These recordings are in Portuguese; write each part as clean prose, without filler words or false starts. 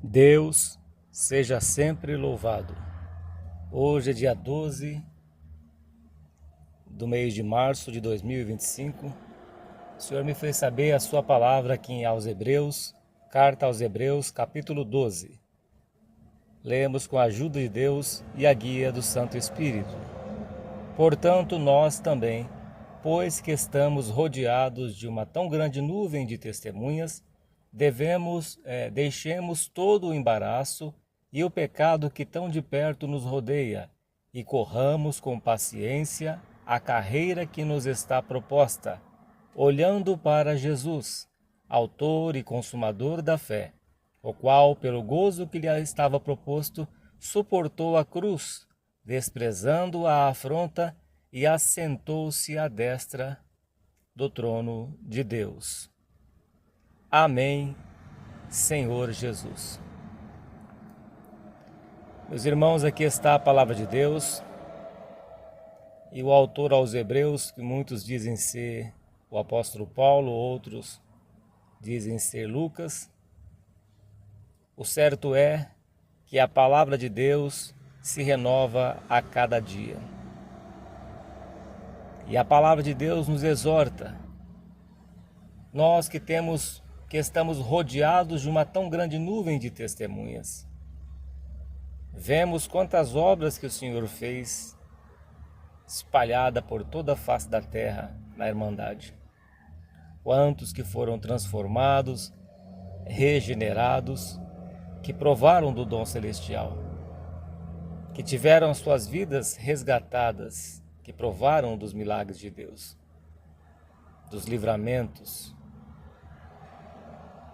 Deus seja sempre louvado. Hoje é dia 12 do mês de março de 2025. O Senhor me fez saber a sua palavra aqui aos Hebreus, carta aos Hebreus, capítulo 12. Lemos com a ajuda de Deus e a guia do Santo Espírito. Portanto, nós também, pois que estamos rodeados de uma tão grande nuvem de testemunhas, deixemos todo o embaraço e o pecado que tão de perto nos rodeia e corramos com paciência a carreira que nos está proposta, olhando para Jesus, autor e consumador da fé, o qual, pelo gozo que lhe estava proposto, suportou a cruz, desprezando a afronta, e assentou-se à destra do trono de Deus. Amém, Senhor Jesus. Meus irmãos, aqui está a palavra de Deus e o autor aos Hebreus, que muitos dizem ser o apóstolo Paulo, outros dizem ser Lucas. O certo é que a palavra de Deus se renova a cada dia. E a palavra de Deus nos exorta. Nós que estamos rodeados de uma tão grande nuvem de testemunhas. Vemos quantas obras que o Senhor fez espalhada por toda a face da terra na Irmandade. Quantos que foram transformados, regenerados, que provaram do dom celestial, que tiveram suas vidas resgatadas, que provaram dos milagres de Deus, dos livramentos.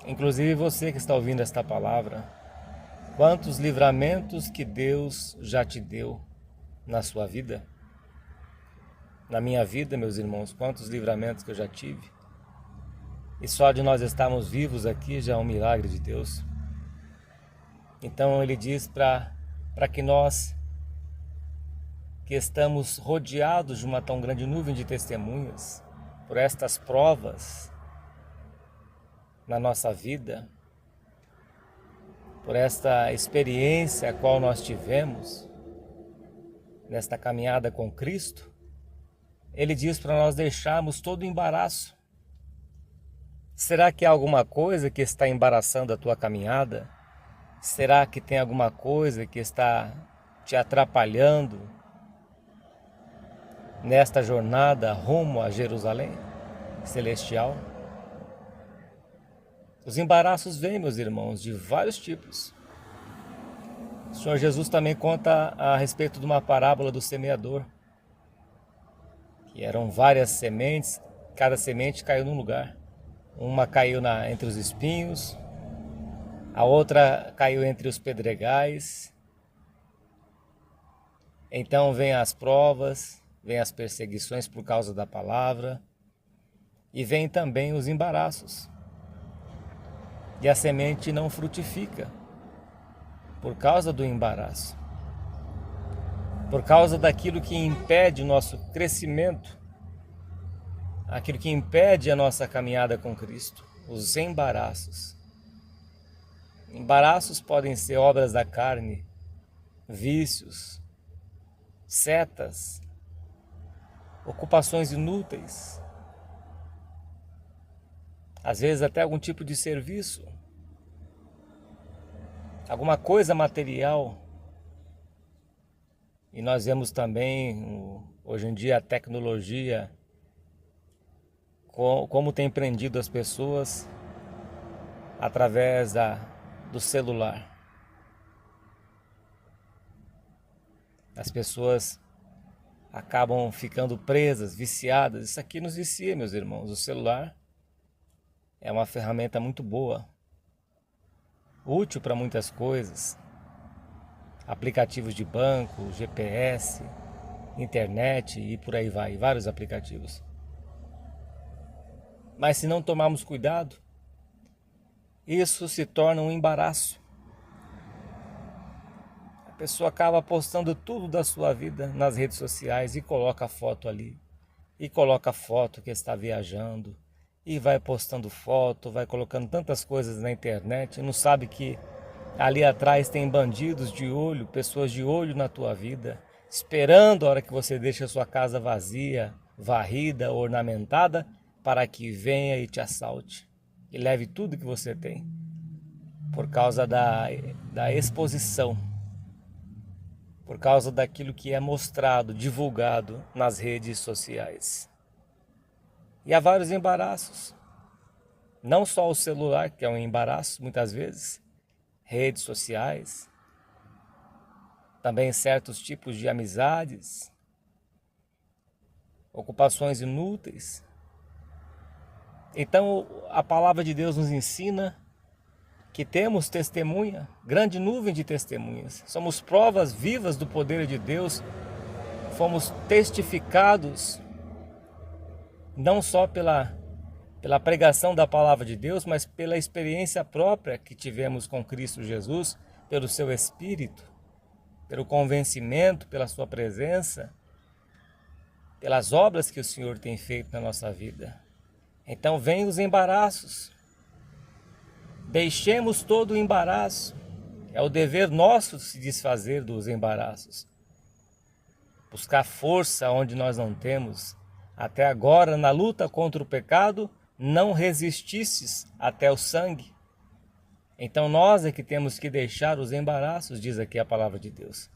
Inclusive você que está ouvindo esta palavra, quantos livramentos que Deus já te deu na sua vida? Na minha vida, meus irmãos, quantos livramentos que eu já tive. E só de nós estarmos vivos aqui já é um milagre de Deus. Então ele diz para que nós, que estamos rodeados de uma tão grande nuvem de testemunhas, por estas provas na nossa vida, por esta experiência a qual nós tivemos nesta caminhada com Cristo, ele diz para nós deixarmos todo o embaraço. Será que há alguma coisa que está embaraçando a tua caminhada? Será que tem alguma coisa que está te atrapalhando nesta jornada rumo a Jerusalém celestial? Os embaraços vêm, meus irmãos, de vários tipos. O Senhor Jesus também conta a respeito de uma parábola do semeador, que eram várias sementes, cada semente caiu num lugar. Uma caiu entre os espinhos, a outra caiu entre os pedregais. Então vêm as provas, vêm as perseguições por causa da palavra, e vêm também os embaraços. E a semente não frutifica por causa do embaraço, por causa daquilo que impede o nosso crescimento, aquilo que impede a nossa caminhada com Cristo, os embaraços. Embaraços podem ser obras da carne, vícios, setas, ocupações inúteis, às vezes até algum tipo de serviço, alguma coisa material. E nós vemos também, hoje em dia, a tecnologia, como tem prendido as pessoas através do celular. As pessoas acabam ficando presas, viciadas. Isso aqui nos vicia, meus irmãos. O celular é uma ferramenta muito boa, útil para muitas coisas. Aplicativos de banco, GPS, internet e por aí vai, vários aplicativos. Mas se não tomarmos cuidado, isso se torna um embaraço. A pessoa acaba postando tudo da sua vida nas redes sociais e coloca foto ali, e coloca foto que está viajando, e vai postando foto, vai colocando tantas coisas na internet, e não sabe que Ali atrás tem bandidos de olho, pessoas de olho na tua vida, esperando a hora que você deixa a sua casa vazia, varrida, ornamentada, para que venha e te assalte e leve tudo que você tem, por causa da exposição, por causa daquilo que é mostrado, divulgado nas redes sociais. E há vários embaraços, não só o celular, que é um embaraço muitas vezes, redes sociais, também certos tipos de amizades, ocupações inúteis. Então a palavra de Deus nos ensina que temos testemunha, grande nuvem de testemunhas. Somos provas vivas do poder de Deus, fomos testificados não só pela pregação da palavra de Deus, mas pela experiência própria que tivemos com Cristo Jesus, pelo seu Espírito, pelo convencimento, pela sua presença, pelas obras que o Senhor tem feito na nossa vida. Então vem os embaraços. Deixemos todo o embaraço. É o dever nosso se desfazer dos embaraços. Buscar força onde nós não temos. Até agora, na luta contra o pecado, não resististes até o sangue. Então nós é que temos que deixar os embaraços, diz aqui a palavra de Deus.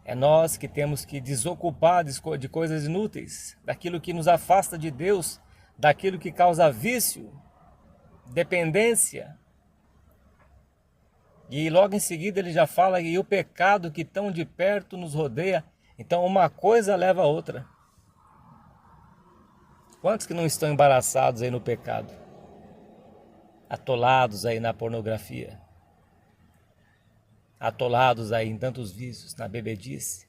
É nós que temos que desocupar de coisas inúteis, daquilo que nos afasta de Deus, daquilo que causa vício, dependência. E logo em seguida ele já fala, e o pecado que tão de perto nos rodeia. Então uma coisa leva a outra. Quantos que não estão embaraçados aí no pecado? Atolados aí na pornografia. Atolados aí em tantos vícios, na bebedice.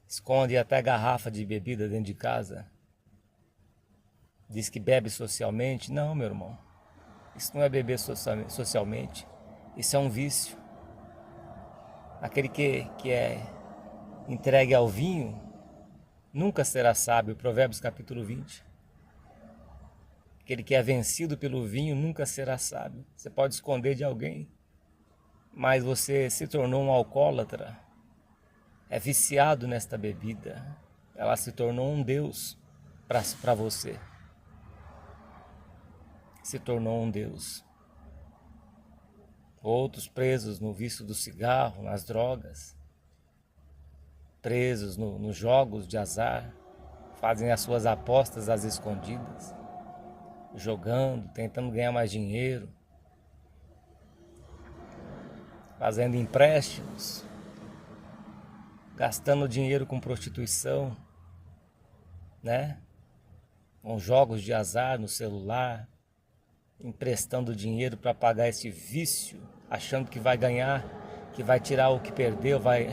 Esconde até garrafa de bebida dentro de casa. Diz que bebe socialmente. Não, meu irmão. Isso não é beber socialmente. Isso é um vício. Aquele que é entregue ao vinho nunca será sábio. Provérbios capítulo 20. Aquele que é vencido pelo vinho nunca será sábio. Você pode esconder de alguém, mas você se tornou um alcoólatra. É viciado nesta bebida. Ela se tornou um Deus para você. Se tornou um Deus. Outros presos no vício do cigarro, nas drogas, presos nos jogos de azar, fazem as suas apostas às escondidas, jogando, tentando ganhar mais dinheiro, fazendo empréstimos, gastando dinheiro com prostituição, né? Com jogos de azar no celular, emprestando dinheiro para pagar esse vício, achando que vai ganhar, que vai tirar o que perdeu, vai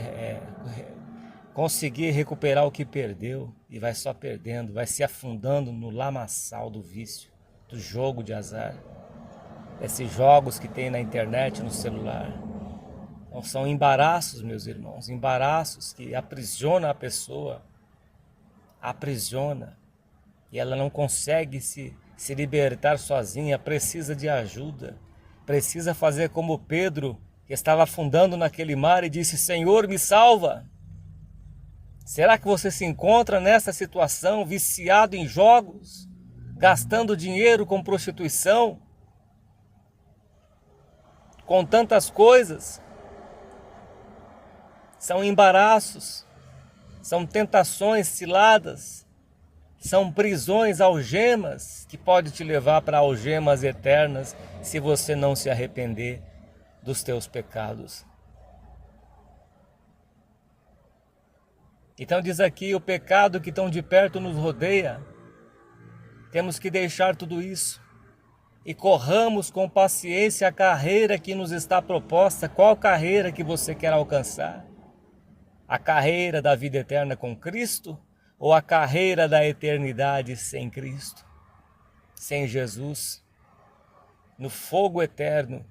conseguir recuperar o que perdeu e vai só perdendo, vai se afundando no lamaçal do vício, do jogo de azar, esses jogos que tem na internet, no celular. Então, são embaraços, meus irmãos, embaraços que aprisionam a pessoa, aprisiona, e ela não consegue se libertar sozinha, precisa de ajuda, precisa fazer como Pedro, que estava afundando naquele mar e disse: Senhor, me salva. Será que você se encontra nessa situação, viciado em jogos, gastando dinheiro com prostituição, com tantas coisas? São embaraços, são tentações, ciladas, são prisões, algemas, que pode te levar para algemas eternas se você não se arrepender dos teus pecados. Então diz aqui, o pecado que tão de perto nos rodeia, temos que deixar tudo isso e corramos com paciência a carreira que nos está proposta. Qual carreira que você quer alcançar? A carreira da vida eterna com Cristo ou a carreira da eternidade sem Cristo, sem Jesus, no fogo eterno,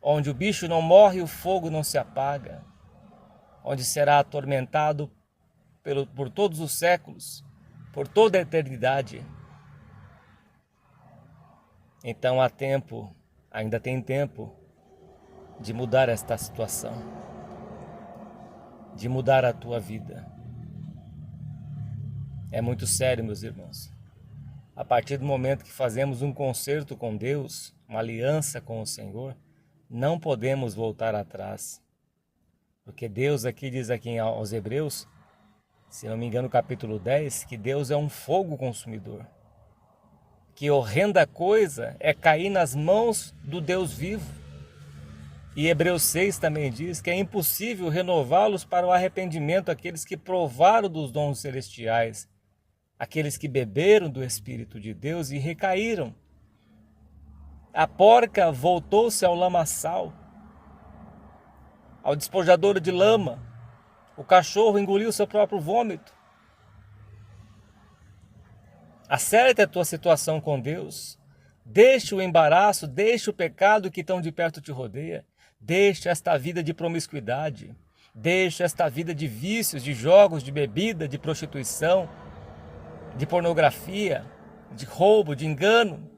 onde o bicho não morre e o fogo não se apaga, onde será atormentado por todos os séculos, por toda a eternidade? Então há tempo, ainda tem tempo, de mudar esta situação, de mudar a tua vida. É muito sério, meus irmãos. A partir do momento que fazemos um concerto com Deus, uma aliança com o Senhor, não podemos voltar atrás. Porque Deus aqui diz aqui aos Hebreus, se não me engano, capítulo 10, que Deus é um fogo consumidor. Que horrenda coisa é cair nas mãos do Deus vivo. E Hebreus 6 também diz que é impossível renová-los para o arrependimento aqueles que provaram dos dons celestiais, aqueles que beberam do Espírito de Deus e recaíram. A porca voltou-se ao lamaçal, ao despojador de lama. O cachorro engoliu seu próprio vômito. Acerte a tua situação com Deus. Deixe o embaraço, deixe o pecado que tão de perto te rodeia. Deixe esta vida de promiscuidade. Deixe esta vida de vícios, de jogos, de bebida, de prostituição, de pornografia, de roubo, de engano.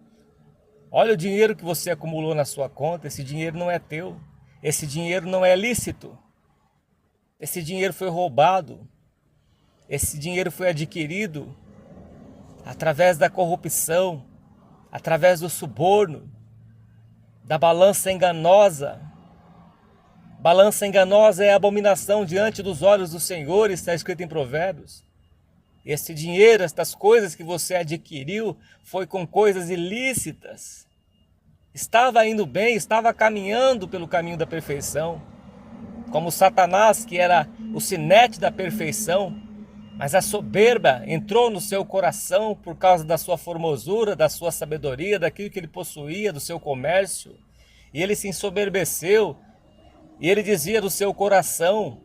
Olha o dinheiro que você acumulou na sua conta. Esse dinheiro não é teu. Esse dinheiro não é lícito. Esse dinheiro foi roubado. Esse dinheiro foi adquirido através da corrupção, através do suborno, da balança enganosa. Balança enganosa é abominação diante dos olhos do Senhor, está escrito em Provérbios. Esse dinheiro, estas coisas que você adquiriu, foi com coisas ilícitas. Estava indo bem, estava caminhando pelo caminho da perfeição. Como Satanás, que era o sinete da perfeição, mas a soberba entrou no seu coração por causa da sua formosura, da sua sabedoria, daquilo que ele possuía, do seu comércio. E ele se ensoberbeceu, e ele dizia do seu coração: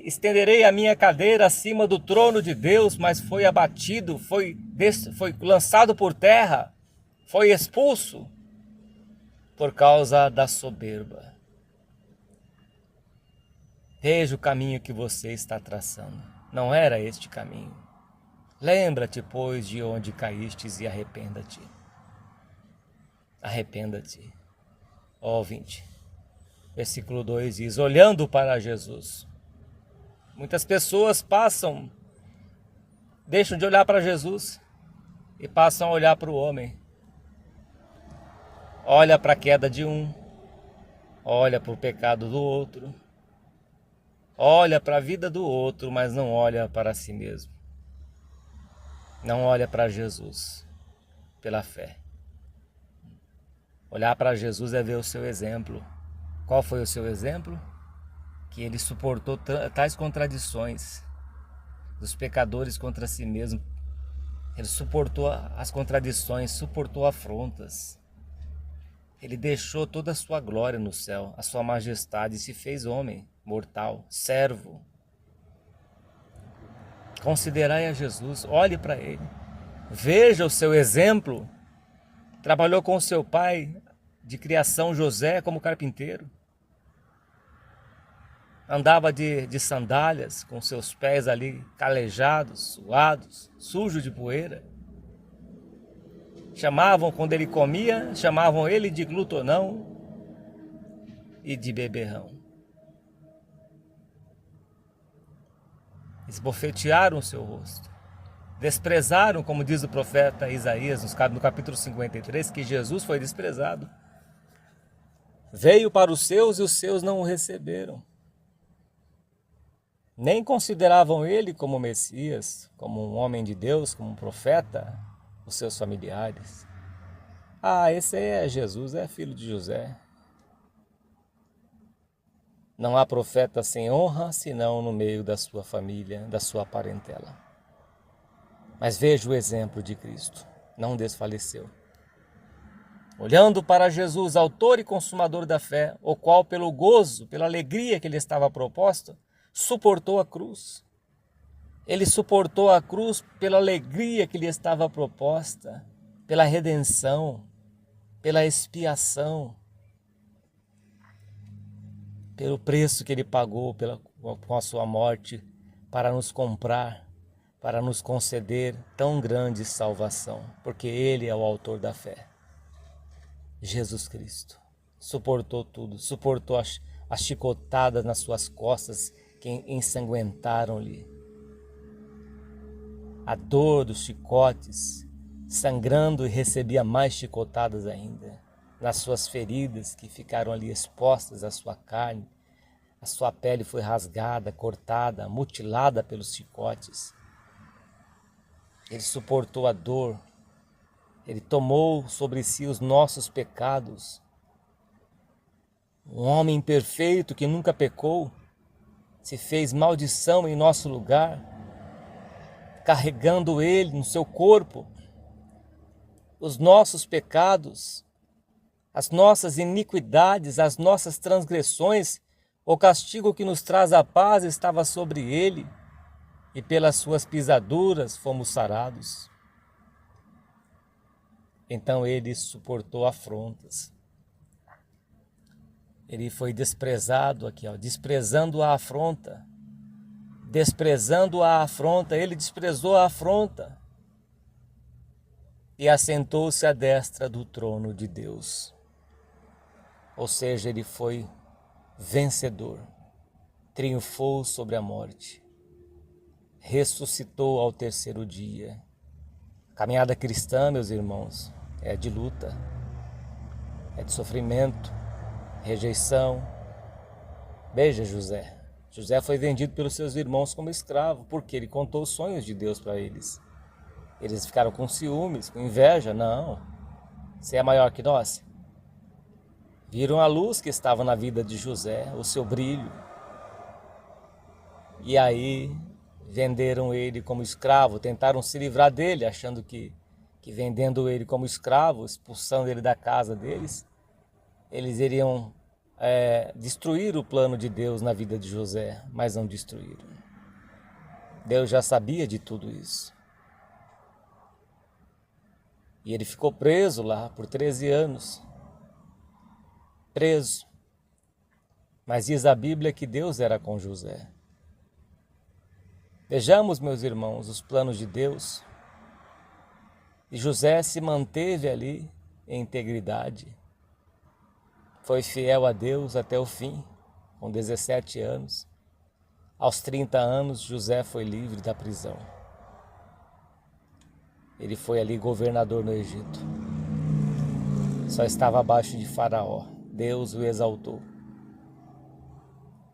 estenderei a minha cadeira acima do trono de Deus, mas foi abatido, foi lançado por terra, foi expulso por causa da soberba. Veja o caminho que você está traçando. Não era este caminho. Lembra-te, pois, de onde caístes e arrependa-te. Arrependa-te. Ó 20. Versículo 2 diz: olhando para Jesus. Muitas pessoas deixam de olhar para Jesus e passam a olhar para o homem. Olha para a queda de um, olha para o pecado do outro, olha para a vida do outro, mas não olha para si mesmo. Não olha para Jesus pela fé. Olhar para Jesus é ver o seu exemplo. Qual foi o seu exemplo? Que ele suportou tais contradições dos pecadores contra si mesmo. Ele suportou as contradições, suportou afrontas. Ele deixou toda a sua glória no céu, a sua majestade, e se fez homem, mortal, servo. Considerai a Jesus, olhe para ele, veja o seu exemplo. Trabalhou com o seu pai de criação, José, como carpinteiro. Andava de sandálias, com seus pés ali calejados, suados, sujos de poeira. Chamavam, quando ele comia, chamavam ele de glutonão e de beberrão. Esbofetearam o seu rosto. Desprezaram, como diz o profeta Isaías, no capítulo 53, que Jesus foi desprezado. Veio para os seus e os seus não o receberam. Nem consideravam ele como Messias, como um homem de Deus, como um profeta, os seus familiares. Ah, esse aí é Jesus, é filho de José. Não há profeta sem honra, senão no meio da sua família, da sua parentela. Mas veja o exemplo de Cristo, não desfaleceu. Olhando para Jesus, autor e consumador da fé, o qual pelo gozo, pela alegria que lhe estava proposta, suportou a cruz. Ele suportou a cruz pela alegria que lhe estava proposta, pela redenção, pela expiação, pelo preço que ele pagou com a sua morte para nos comprar, para nos conceder tão grande salvação, porque ele é o autor da fé, Jesus Cristo. suportou tudo, suportou as chicotadas nas suas costas que ensanguentaram-lhe, a dor dos chicotes, sangrando, e recebia mais chicotadas ainda, nas suas feridas que ficaram ali expostas à sua carne. A sua pele foi rasgada, cortada, mutilada pelos chicotes. Ele suportou a dor, ele tomou sobre si os nossos pecados. Um homem perfeito que nunca pecou, se fez maldição em nosso lugar, carregando ele no seu corpo os nossos pecados, as nossas iniquidades, as nossas transgressões. O castigo que nos traz a paz estava sobre ele, e pelas suas pisaduras fomos sarados. Então ele suportou afrontas. Ele foi desprezado aqui, desprezando a afronta. Desprezando a afronta, ele desprezou a afronta e assentou-se à destra do trono de Deus. Ou seja, ele foi vencedor, triunfou sobre a morte, ressuscitou ao terceiro dia. A caminhada cristã, meus irmãos, é de luta, é de sofrimento, rejeição. Veja José. José foi vendido pelos seus irmãos como escravo, porque ele contou os sonhos de Deus para eles. Eles ficaram com ciúmes, com inveja. Não, você é maior que nós. Viram a luz que estava na vida de José, o seu brilho. E aí venderam ele como escravo, tentaram se livrar dele, achando que vendendo ele como escravo, expulsando ele da casa deles, eles iriam destruir o plano de Deus na vida de José, mas não destruíram. Deus já sabia de tudo isso. E ele ficou preso lá por 13 anos. Preso. Mas diz a Bíblia que Deus era com José. Vejamos, meus irmãos, os planos de Deus. E José se manteve ali em integridade. Foi fiel a Deus até o fim, com 17 anos. Aos 30 anos, José foi livre da prisão. Ele foi ali governador no Egito. Só estava abaixo de Faraó. Deus o exaltou.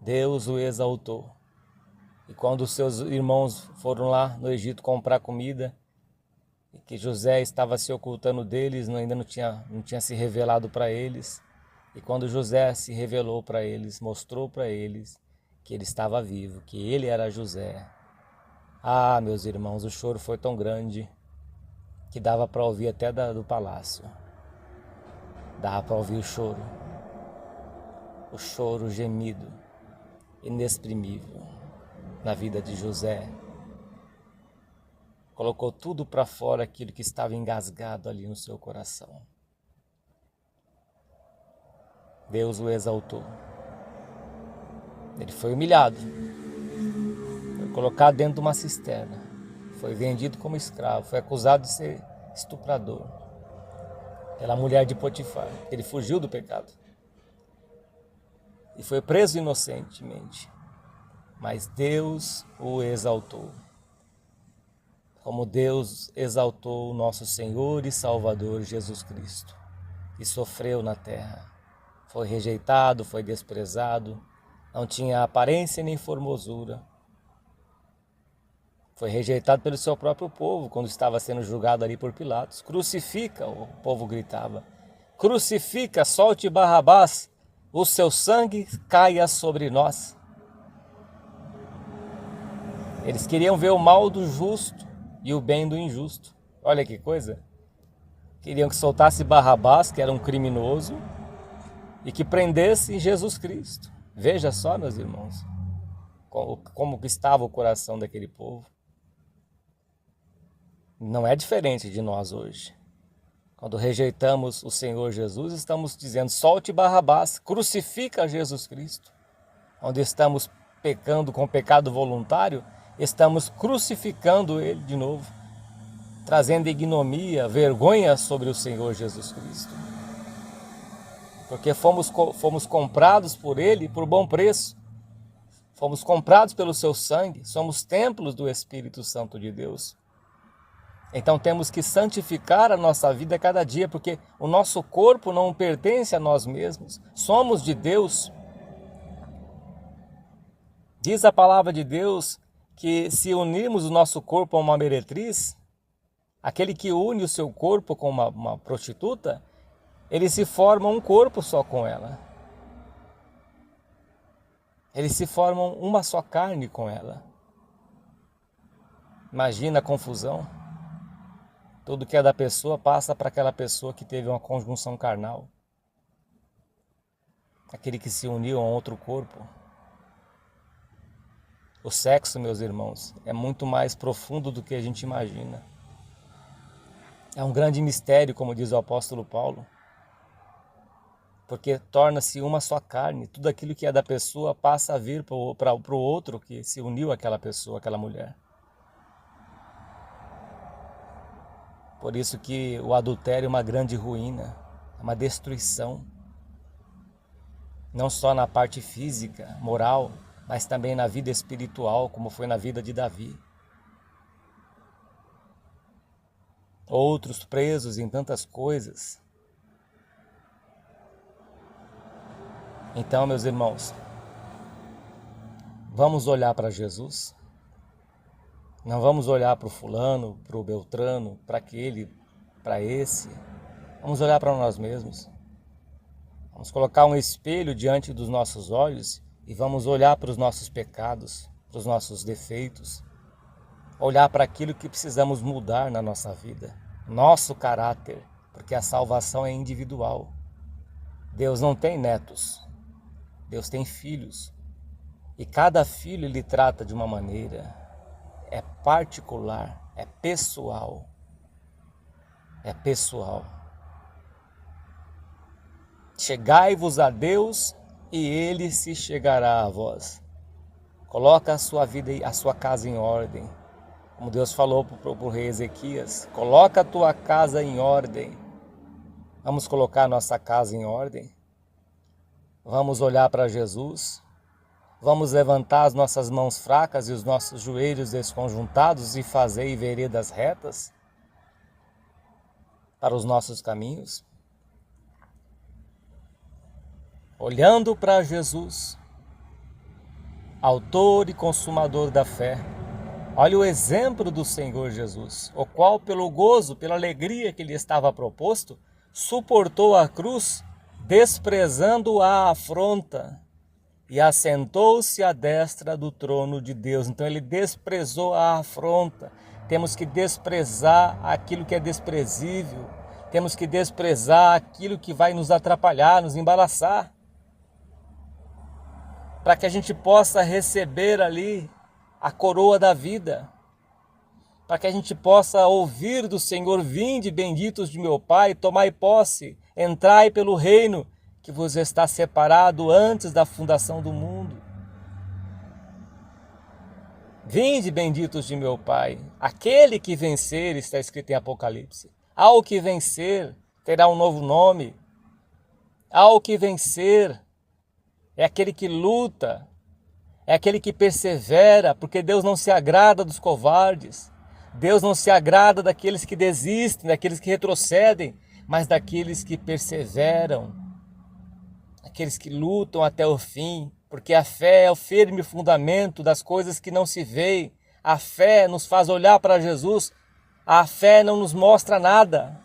Deus o exaltou. E quando os seus irmãos foram lá no Egito comprar comida, e que José estava se ocultando deles, ainda não tinha se revelado para eles. E quando José se revelou para eles, mostrou para eles que ele estava vivo, que ele era José. Ah, meus irmãos, o choro foi tão grande que dava para ouvir até do palácio. Dava para ouvir o choro gemido, inexprimível na vida de José. Colocou tudo para fora aquilo que estava engasgado ali no seu coração. Deus o exaltou. Ele foi humilhado. Foi colocado dentro de uma cisterna. Foi vendido como escravo. Foi acusado de ser estuprador pela mulher de Potifar. Ele fugiu do pecado. E foi preso inocentemente. Mas Deus o exaltou. Como Deus exaltou o nosso Senhor e Salvador Jesus Cristo, que sofreu na terra. Foi rejeitado, foi desprezado, não tinha aparência nem formosura. Foi rejeitado pelo seu próprio povo, quando estava sendo julgado ali por Pilatos. Crucifica, o povo gritava. Crucifica, solte Barrabás, o seu sangue caia sobre nós. Eles queriam ver o mal do justo e o bem do injusto. Olha que coisa. Queriam que soltasse Barrabás, que era um criminoso, e que prendesse Jesus Cristo. Veja só, meus irmãos, como que estava o coração daquele povo. Não é diferente de nós hoje. Quando rejeitamos o Senhor Jesus, estamos dizendo, solte Barrabás, crucifica Jesus Cristo. Onde estamos pecando com pecado voluntário, estamos crucificando Ele de novo, trazendo ignomia, vergonha sobre o Senhor Jesus Cristo. porque fomos comprados por Ele por bom preço. Fomos comprados pelo seu sangue, somos templos do Espírito Santo de Deus. Então temos que santificar a nossa vida cada dia, porque o nosso corpo não pertence a nós mesmos, somos de Deus. Diz a palavra de Deus que se unirmos o nosso corpo a uma meretriz, aquele que une o seu corpo com uma prostituta, eles se formam um corpo só com ela. Eles se formam uma só carne com ela. Imagina a confusão. Tudo que é da pessoa passa para aquela pessoa que teve uma conjunção carnal. Aquele que se uniu a outro corpo. O sexo, meus irmãos, é muito mais profundo do que a gente imagina. É um grande mistério, como diz o apóstolo Paulo. Porque torna-se uma só carne. Tudo aquilo que é da pessoa passa a vir para o outro que se uniu àquela pessoa, àquela mulher. Por isso que o adultério é uma grande ruína, é uma destruição. Não só na parte física, moral, mas também na vida espiritual, como foi na vida de Davi. Outros presos em tantas coisas. Então, meus irmãos, vamos olhar para Jesus. Não vamos olhar para o fulano, para o beltrano, para aquele, para esse. Vamos olhar para nós mesmos. Vamos colocar um espelho diante dos nossos olhos e vamos olhar para os nossos pecados, para os nossos defeitos. Olhar para aquilo que precisamos mudar na nossa vida. Nosso caráter, porque a salvação é individual. Deus não tem netos. Deus tem filhos. E cada filho Ele trata de uma maneira. É particular, é pessoal. É pessoal. Chegai-vos a Deus e Ele se chegará a vós. Coloca a sua vida e a sua casa em ordem. Como Deus falou para o rei Ezequias, coloca a tua casa em ordem. Vamos colocar a nossa casa em ordem? Vamos olhar para Jesus? Vamos levantar as nossas mãos fracas e os nossos joelhos desconjuntados e fazer veredas retas para os nossos caminhos? Olhando para Jesus, autor e consumador da fé. Olha o exemplo do Senhor Jesus, o qual pelo gozo, pela alegria que lhe estava proposto, suportou a cruz, desprezando a afronta, e assentou-se à destra do trono de Deus. Então ele desprezou a afronta. Temos que desprezar aquilo que é desprezível. Temos que desprezar aquilo que vai nos atrapalhar, nos embaraçar. Para que a gente possa receber ali a coroa da vida. Para que a gente possa ouvir do Senhor: vinde, benditos de meu Pai, tomai posse, entrai pelo reino que vos está separado antes da fundação do mundo. Vinde, benditos de meu Pai. Aquele que vencer, está escrito em Apocalipse. Ao que vencer, terá um novo nome. Ao que vencer, é aquele que luta, é aquele que persevera, porque Deus não se agrada dos covardes. Deus não se agrada daqueles que desistem, daqueles que retrocedem, mas daqueles que perseveram. Aqueles que lutam até o fim, porque a fé é o firme fundamento das coisas que não se veem. A fé nos faz olhar para Jesus, a fé não nos mostra nada.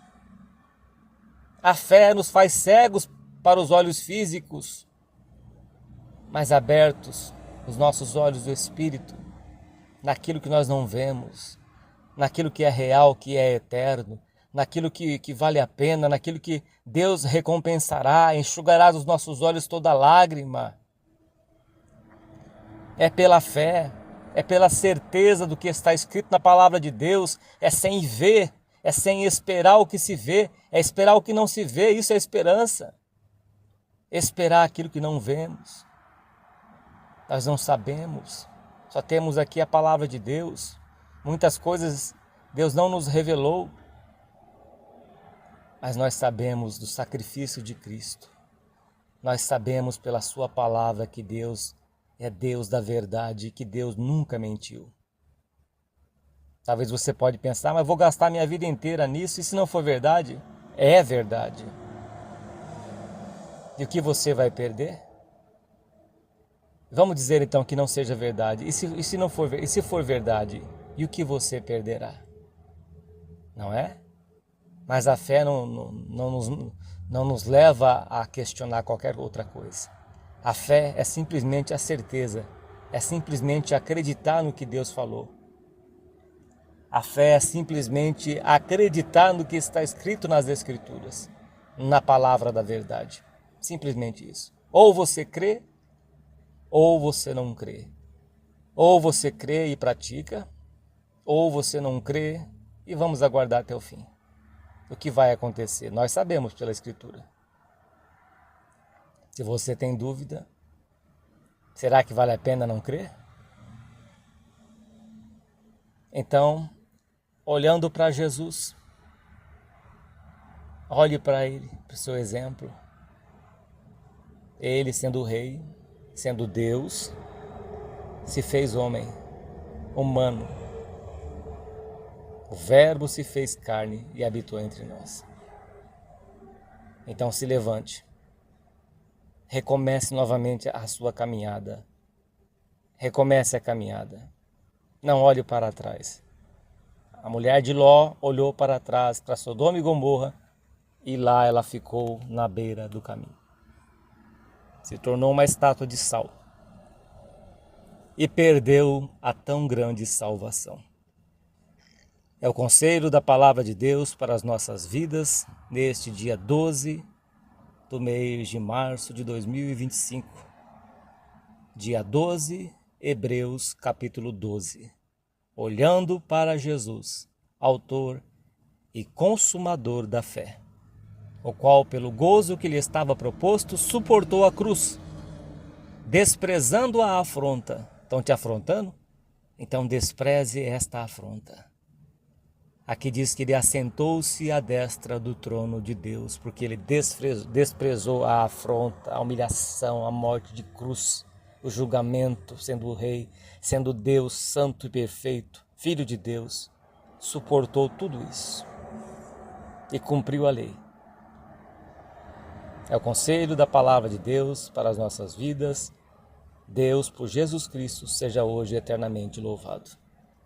A fé nos faz cegos para os olhos físicos, mas abertos os nossos olhos do Espírito, naquilo que nós não vemos, naquilo que é real, que é eterno, naquilo que vale a pena, naquilo que Deus recompensará, enxugará dos nossos olhos toda lágrima. É pela fé, é pela certeza do que está escrito na palavra de Deus, é sem ver, é sem esperar o que se vê, é esperar o que não se vê, isso é esperança. Esperar aquilo que não vemos. Nós não sabemos, só temos aqui a palavra de Deus. Muitas coisas Deus não nos revelou, mas nós sabemos do sacrifício de Cristo. Nós sabemos pela sua palavra que Deus é Deus da verdade, que Deus nunca mentiu. Talvez você pode pensar, mas vou gastar minha vida inteira nisso, e se não for verdade? É verdade. E o que você vai perder? Vamos dizer então que não seja verdade. E se for verdade, e o que você perderá? Não é? Mas a fé não nos leva a questionar qualquer outra coisa. A fé é simplesmente a certeza, é simplesmente acreditar no que Deus falou. A fé é simplesmente acreditar no que está escrito nas Escrituras, na palavra da verdade. Simplesmente isso. Ou você crê, ou você não crê. Ou você crê e pratica, ou você não crê e vamos aguardar até o fim. O que vai acontecer? Nós sabemos pela Escritura. Se você tem dúvida, será que vale a pena não crer? Então, olhando para Jesus, olhe para Ele, para o seu exemplo. Ele, sendo o Rei, sendo Deus, se fez homem, humano. O Verbo se fez carne e habitou entre nós. Então se levante. Recomece novamente a sua caminhada. Recomece a caminhada. Não olhe para trás. A mulher de Ló olhou para trás, para Sodoma e Gomorra, e lá ela ficou na beira do caminho. Se tornou uma estátua de sal. E perdeu a tão grande salvação. É o conselho da palavra de Deus para as nossas vidas neste dia 12 do mês de março de 2025. Dia 12, Hebreus capítulo 12. Olhando para Jesus, autor e consumador da fé, o qual pelo gozo que lhe estava proposto suportou a cruz, desprezando a afronta. Estão te afrontando? Então despreze esta afronta. Aqui diz que ele assentou-se à destra do trono de Deus, porque ele desprezou a afronta, a humilhação, a morte de cruz, o julgamento, sendo o Rei, sendo Deus santo e perfeito, Filho de Deus, suportou tudo isso e cumpriu a lei. É o conselho da palavra de Deus para as nossas vidas. Deus, por Jesus Cristo, seja hoje eternamente louvado.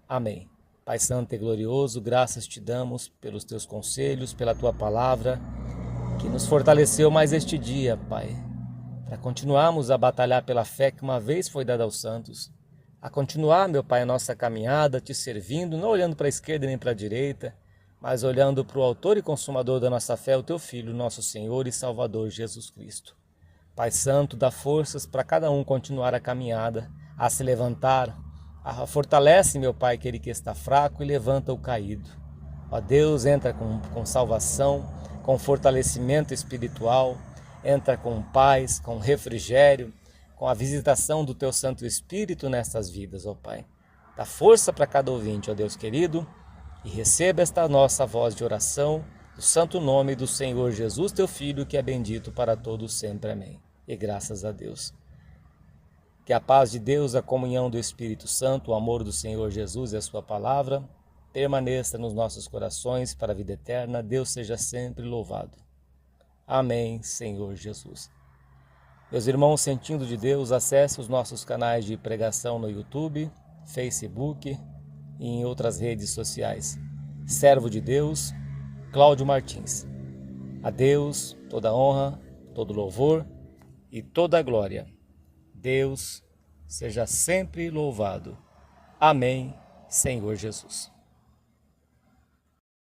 Amém. Pai Santo e glorioso, graças te damos pelos teus conselhos, pela tua palavra, que nos fortaleceu mais este dia, Pai, para continuarmos a batalhar pela fé que uma vez foi dada aos santos, a continuar, meu Pai, a nossa caminhada, te servindo, não olhando para a esquerda nem para a direita, mas olhando para o autor e consumador da nossa fé, o teu Filho, nosso Senhor e Salvador Jesus Cristo. Pai Santo, dá forças para cada um continuar a caminhada, a se levantar. Fortalece, meu Pai, aquele que está fraco e levanta o caído. Ó Deus, entra com salvação, com fortalecimento espiritual, entra com paz, com refrigério, com a visitação do Teu Santo Espírito nestas vidas, ó Pai. Dá força para cada ouvinte, ó Deus querido, e receba esta nossa voz de oração, no santo nome do Senhor Jesus, Teu Filho, que é bendito para todos sempre. Amém. E graças a Deus. Que a paz de Deus, a comunhão do Espírito Santo, o amor do Senhor Jesus e a sua palavra permaneça nos nossos corações para a vida eterna. Deus seja sempre louvado. Amém, Senhor Jesus. Meus irmãos, sentindo de Deus, acesse os nossos canais de pregação no YouTube, Facebook e em outras redes sociais. Servo de Deus, Cláudio Martins. A Deus toda honra, todo louvor e toda glória. Deus seja sempre louvado. Amém, Senhor Jesus.